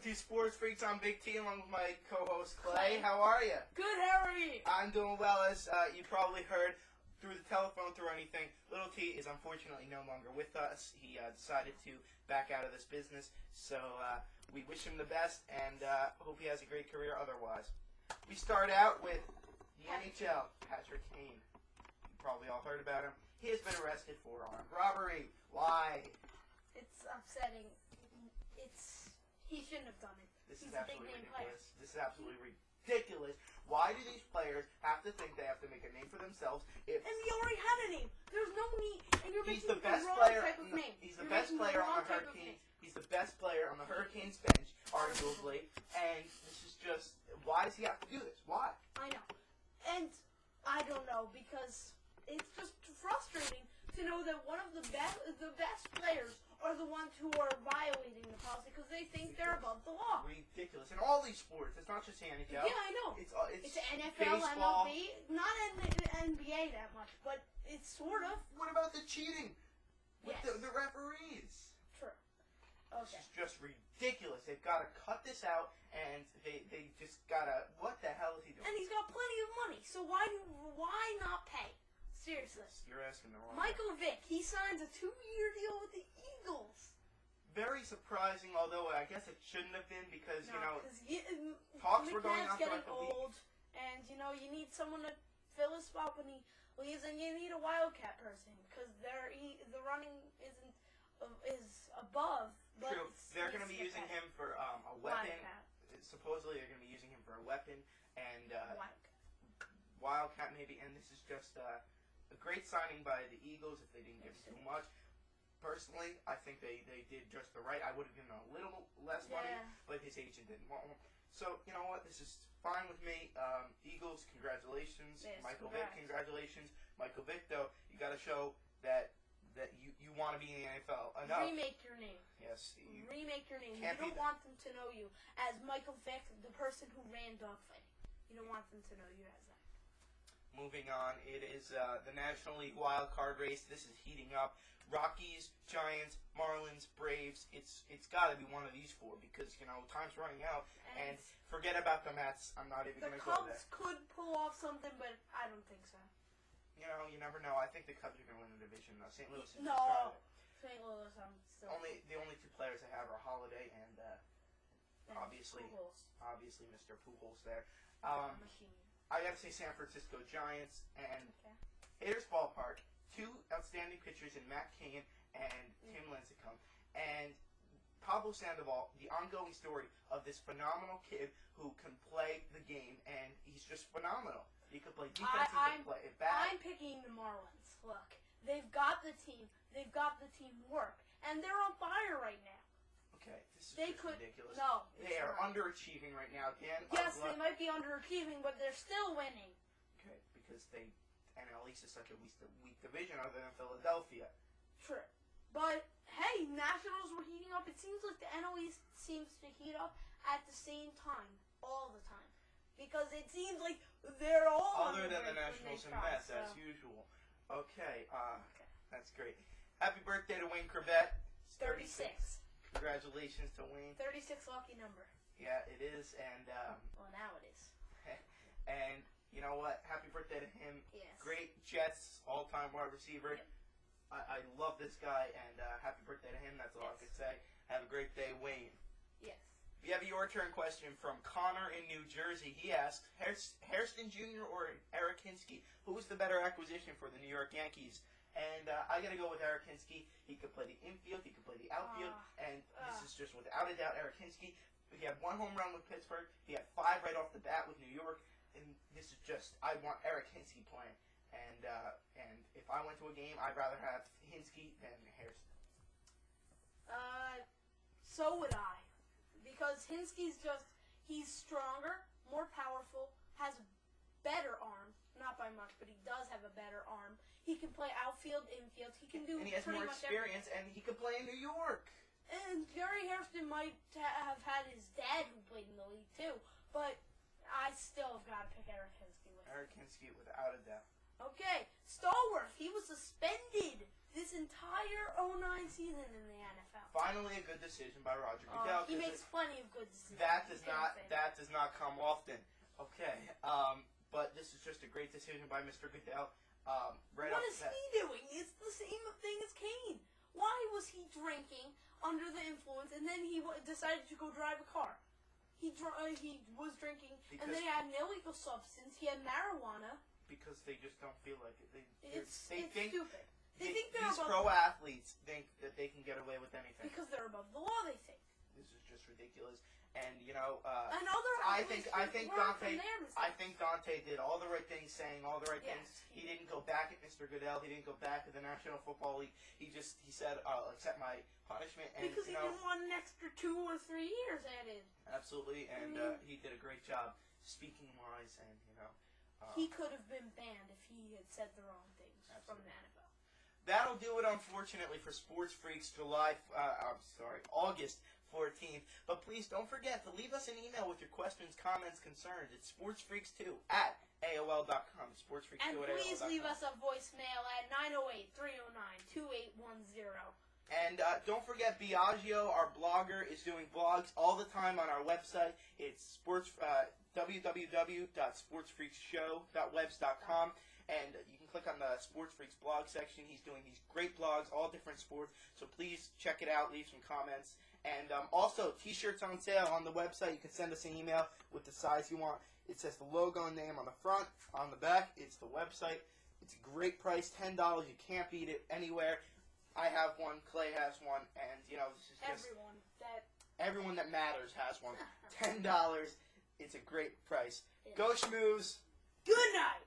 to Sports Freaks. I'm Big T along with my co-host Clay. How are you? Good, how are you? I'm doing well. As you probably heard through the telephone, through anything, Little T is unfortunately no longer with us. He decided to back out of this business, so we wish him the best and hope he has a great career otherwise. We start out with the NHL, Patrick Kane. You probably all heard about him. He has been arrested for armed robbery. Why? It's upsetting. He shouldn't have done it. This is absolutely ridiculous. This is absolutely ridiculous. Why do these players have to think they have to make a name for themselves? And he already had a name. There's no need. And you're He's making the best wrong player. type of name. He's the best player on the Hurricanes. He's the best player on the Hurricanes bench, arguably. And this is just, why does he have to do this? Why? I know. And I don't know, because it's just frustrating to know that one of the best players are the ones who are violating the policy because they think they're above the law. Ridiculous. In all these sports, it's not just the NHL. Yeah, I know. It's NFL, baseball. MLB, not NBA that much, but it's sort of. What about the cheating with Yes. the referees? True. This Okay. is just ridiculous. They've got to cut this out, and they just got to, what the hell is he doing? And he's got plenty of money, so why not pay? Seriously. You're asking the wrong Michael Vick, he signs a 2-year deal with the Eagles. Very surprising, although I guess it shouldn't have been because, talks McNabb's were going on for getting like a week. old, and, you need someone to fill his spot when he leaves, and you need a wildcat person, because the running is above. But True. They're going to be using him for a weapon. Wildcat. Supposedly they're going to be using him for a weapon and Wildcat. maybe. And this is just a great signing by the Eagles if they didn't give him too much. Personally, I think they did just the right. I would have given him a little less money, but his agent didn't want him. So, you know what? This is fine with me. Eagles, congratulations. Yes, Michael Vick, congratulations. Michael Vick, though, you got to show that you want to be in the NFL enough. Remake your name. Yes. Remake your name. You don't want them to know you as Michael Vick, the person who ran dogfighting. You don't want them to know you as that. Moving on, it is the National League wild card race. This is heating up. Rockies, Giants, Marlins, Braves. It's got to be one of these four because time's running out. And forget about the Mets. I'm not even going to go there. The Cubs could pull off something, but I don't think so. You never know. I think the Cubs are going to win the division. St. Louis is No, St. Louis. I'm still. The only two players I have are Holiday and obviously Mr. Pujols there. I got to say San Francisco Giants and Haters Ballpark. Two outstanding pitchers in Matt Cain and Tim Lincecum. And Pablo Sandoval, the ongoing story of this phenomenal kid who can play the game, and he's just phenomenal. He can play defense, he can play back. I'm picking the Marlins. Look, they've got the team. They've got the teamwork. And they're on fire right now. Okay, this is ridiculous. No, they are underachieving right now. Dan, yes, they might be underachieving, but they're still winning. Okay, because NL East is such a weak division other than Philadelphia. True. But, hey, Nationals were heating up. It seems like the NL East seems to heat up at the same time, all the time. Because it seems like they're all other than the Nationals and Mets, as usual. Okay, that's great. Happy birthday to Wayne Corbett. 36. Congratulations to Wayne. 36 lucky number. Yeah, it is, and well, now it is. And you know what? Happy birthday to him. Yes. Great Jets all-time wide receiver. Yep. I love this guy, and happy birthday to him. That's all I could say. Have a great day, Wayne. Yes. We have a your turn question from Connor in New Jersey. He asks, Hairston Jr. or Eric Hinsky, who was the better acquisition for the New York Yankees? And I got to go with Eric Hinsky. He could play the infield, he could play the outfield, and this is just without a doubt Eric Hinsky. He had 1 home run with Pittsburgh. He had 5 right off the bat with New York. And this is just, I want Eric Hinsky playing. And if I went to a game, I'd rather have Hinsky than Hairston. So would I. Because Hinsky's he's stronger, more powerful, has a better arm. Not by much, but he does have a better arm. He can play outfield, infield. He can do and he has pretty more much experience, everything. and he could play in New York. And Gary Hairston might have had his dad who played in the league, too. But I still have got to pick Eric Hinsky with Eric Hinsky, without a doubt. Okay, Stallworth. He was suspended this entire 09 season in the NFL. Finally, a good decision by Roger Goodell. He makes plenty of good decisions. That does not come often. Okay, but this is just a great decision by Mr. Goodell. What is he doing? It's the same thing as Kane. Why was he drinking under the influence, and then he decided to go drive a car? He was drinking, and then he had an illegal substance. He had marijuana. Because they just don't feel like it. It's think, stupid. They think they're these above pro athletes think that they can get away with anything. because they're above the law. They think. This is just ridiculous. And you know, And other I athletes think learn from Dante. their mistakes. I think Dante did all the right things, saying all the right things. Yes, He didn't go back at Mr. Goodell. He didn't go back at the National Football League. He said, "I'll accept my punishment." And because he didn't want an extra 2 or 3 years added. Absolutely, and he did a great job speaking wise, and you know. He could have been banned if he had said the wrong things from the NFL. That'll do it, unfortunately, for Sports Freaks August 14th. But please don't forget to leave us an email with your questions, comments, concerns. It's sportsfreaks2@AOL.com. And please leave us a voicemail at 908-309-2810. And don't forget, Biagio, our blogger, is doing blogs all the time on our website. It's www.sportsfreakshow.webs.com. And you can click on the Sports Freaks blog section. He's doing these great blogs, all different sports. So please check it out. Leave some comments. And also, T-shirts on sale on the website. You can send us an email with the size you want. It says the logo and name on the front. On the back, it's the website. It's a great price, $10. You can't beat it anywhere. I have one. Clay has one. And, you know, this is just... Everyone that matters has one. $10. It's a great price. Go Schmooze. Good night.